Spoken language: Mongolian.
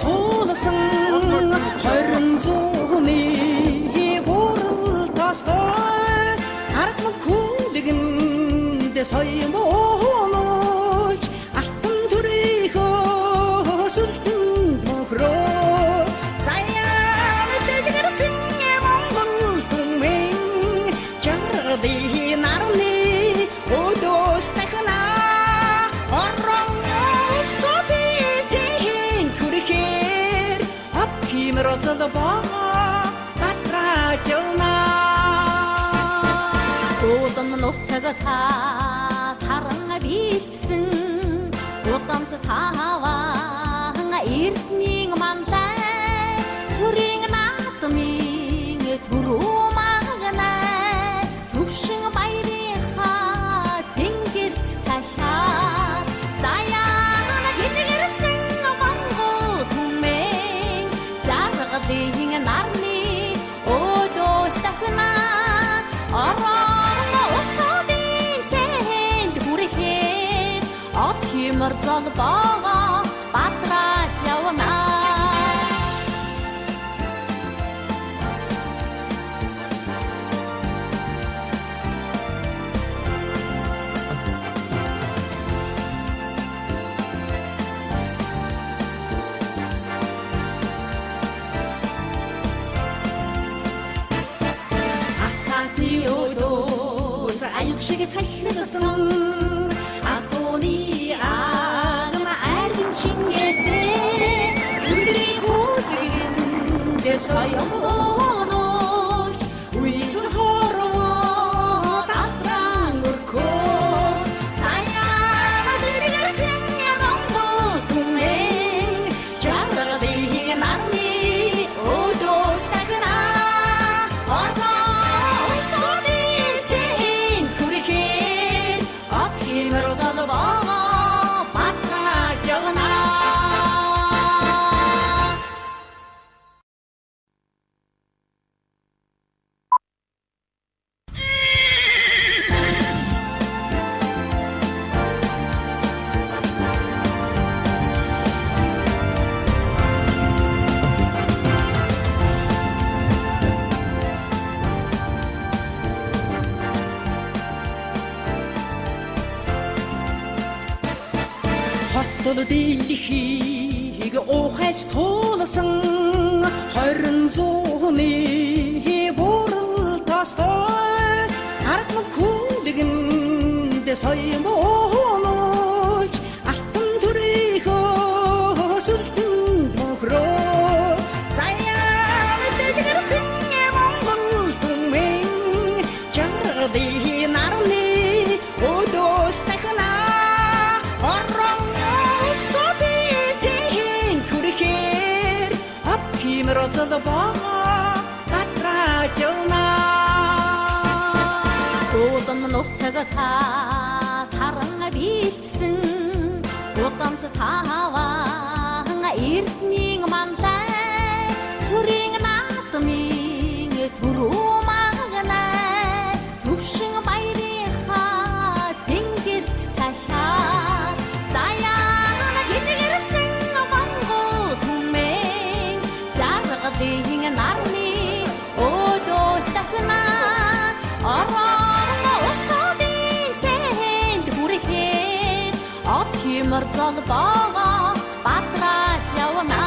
туулсан хорин зууны бүрэл тостой арган күлгэнд соёмооч алтан төрийнхөө сүлхэн мөхрөө заяан дэжгэрсэн Монгол түмэн жаргады нарны өдөөс тахна орон содизин түрхэр апкимрозол бага батражна Удан нутага та таранга билсэн Удамт таван эрдний мантай Түрийн наадмын түрүү магнай Төвшин баярынхаа тэнгэрт тахиад Заяан гинэгэрсэн Монгол түмэн Жаргадын нарны өдөөс тахна Химэрзол бага батраж явна Ахтны өдөөс аюулшиг цахилсан атоны соёмооч үйзэн хороо татран өркөө заяан дээгэрсэн Монгол түмэн жаргадын нарны өдөөс тахна орноо содизин түрхэр апхимэрзол бага батраж явна Хотол дэлхийг ухаж туулсан хорин зууны бүрэл тостой арган күлгэнд соёмооч алтан төрийнхөө сүлхэн мөхрөө заяан дэжгэрсэн Монгол түмэн жаргадын нарны өдөөс тахна орон содизин түрхэр апкимрозол бага батраж явна Удан нутага та таранга билсэн Удамт таван эрдний мантай Түрийн наадмын түрүү магнай Төвшин баярынхаа тэнгэрт тахиад Заяан гинэгэрсэн Монгол түмэн Жаргадын нарны өдөөс тахна орон содизин түрхэр апхимэрзол бага батраж явна